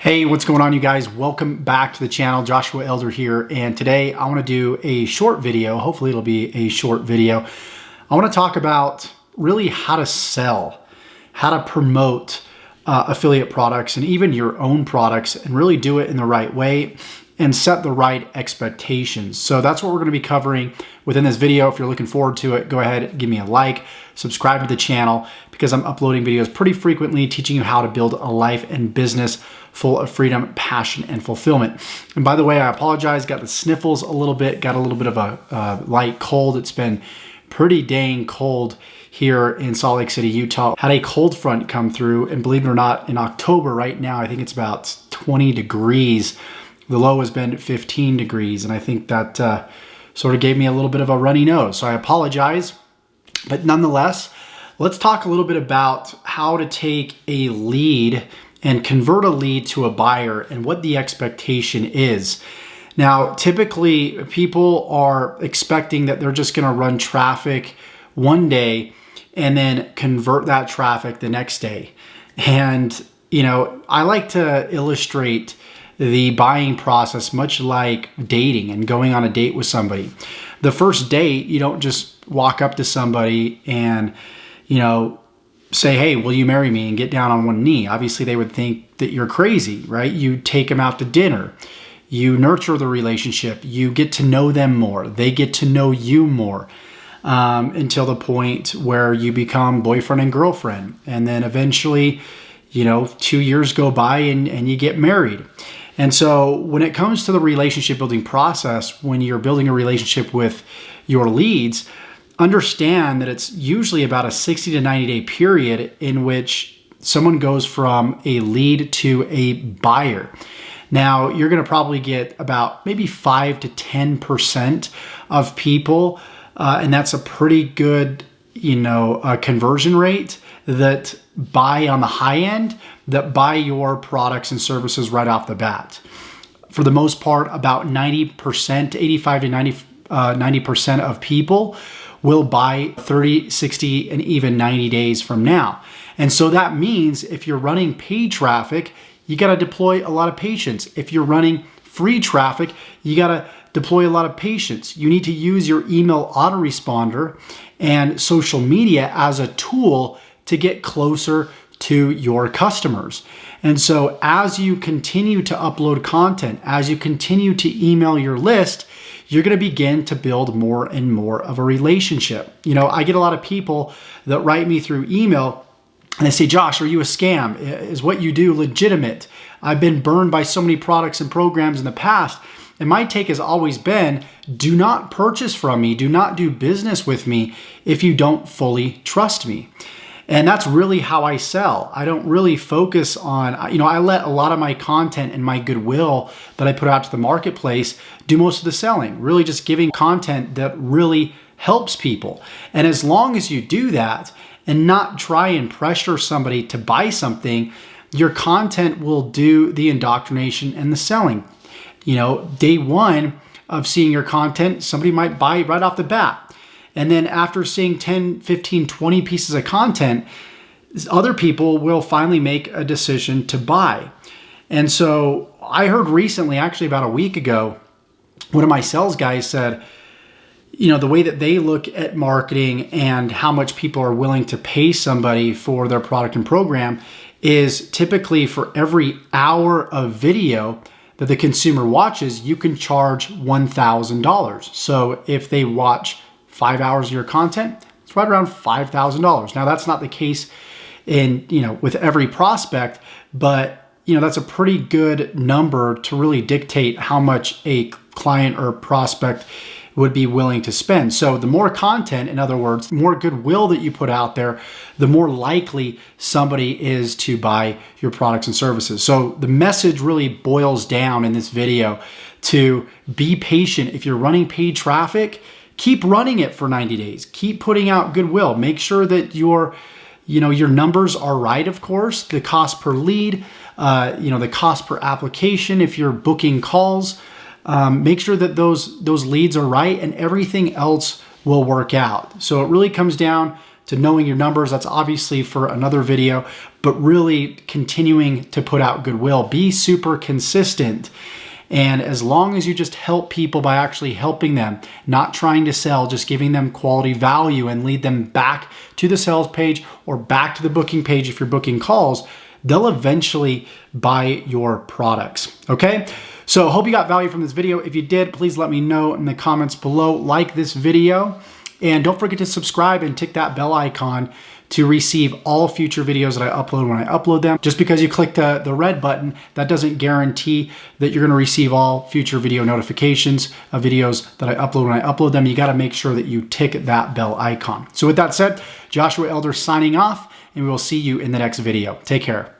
Hey, what's going on, you guys? Welcome back to the channel. Joshua Elder here, and today I want to do a short video. Hopefully it'll be a short video. I want to talk about really how to sell, how to promote affiliate products and even your own products, and really do it in the right way and set the right expectations. So that's what we're going to be covering within this video. If you're looking forward to it, go ahead, give me a like, subscribe to the channel, because I'm uploading videos pretty frequently teaching you how to build a life and business full of freedom, passion, and fulfillment. And by the way, I apologize, got the sniffles a little bit, got a little bit of a light cold. It's been pretty dang cold here in Salt Lake City, Utah. Had a cold front come through, and believe it or not, in October right now, I think it's about 20 degrees. The low has been 15 degrees, and I think that sort of gave me a little bit of a runny nose. So I apologize, but nonetheless, let's talk a little bit about how to take a lead and convert a lead to a buyer and what the expectation is. Now, typically people are expecting that they're just gonna run traffic one day and then convert that traffic the next day. And, you know, I like to illustrate the buying process much like dating and going on a date with somebody. The first date, you don't just walk up to somebody and, you know, say, hey, will you marry me, and get down on one knee. Obviously, they would think that you're crazy, right? You take them out to dinner. You nurture the relationship. You get to know them more. They get to know you more until the point where you become boyfriend and girlfriend. And then eventually, you know, 2 years go by and you get married. And so when it comes to the relationship building process, when you're building a relationship with your leads, understand that it's usually about a 60 to 90 day period in which someone goes from a lead to a buyer. Now, you're going to probably get about maybe 5 to 10% of people, and that's a pretty good, conversion rate, that buy on the high end, that buy your products and services right off the bat. For the most part, about 90%, 85 to 90% of people will buy 30, 60, and even 90 days from now. And so that means if you're running paid traffic, you got to deploy a lot of patience. If you're running free traffic, you got to deploy a lot of patience. You need to use your email autoresponder and social media as a tool to get closer to your customers. And so as you continue to upload content, as you continue to email your list, you're going to begin to build more and more of a relationship. You know, I get a lot of people that write me through email and they say, Josh, are you a scam? Is what you do legitimate? I've been burned by so many products and programs in the past. And my take has always been, do not purchase from me, do not do business with me if you don't fully trust me. And that's really how I sell. I don't really focus on, I let a lot of my content and my goodwill that I put out to the marketplace do most of the selling, really just giving content that really helps people. And as long as you do that and not try and pressure somebody to buy something, your content will do the indoctrination and the selling. You know, day one of seeing your content, somebody might buy right off the bat. And then after seeing 10, 15, 20 pieces of content, other people will finally make a decision to buy. And so I heard recently, actually about a week ago, one of my sales guys said, the way that they look at marketing and how much people are willing to pay somebody for their product and program is typically for every hour of video that the consumer watches, you can charge $1,000. So if they watch 5 hours of your content, it's right around $5,000. Now that's not the case with every prospect, but that's a pretty good number to really dictate how much a client or prospect would be willing to spend. So the more content, in other words, the more goodwill that you put out there, the more likely somebody is to buy your products and services. So the message really boils down in this video to be patient. If you're running paid traffic, keep running it for 90 days. Keep putting out goodwill. Make sure that your numbers are right, of course. The cost per lead, the cost per application, if you're booking calls, make sure that those leads are right, and everything else will work out. So it really comes down to knowing your numbers, that's obviously for another video, but really continuing to put out goodwill. Be super consistent. And as long as you just help people by actually helping them, not trying to sell, just giving them quality value and lead them back to the sales page or back to the booking page if you're booking calls, they'll eventually buy your products, okay? So hope you got value from this video. If you did, please let me know in the comments below. Like this video, and don't forget to subscribe and tick that bell icon to receive all future videos that I upload when I upload them. Just because you click the red button, that doesn't guarantee that you're gonna receive all future video notifications of videos that I upload when I upload them. You gotta make sure that you tick that bell icon. So with that said, Joshua Elder signing off, and we will see you in the next video. Take care.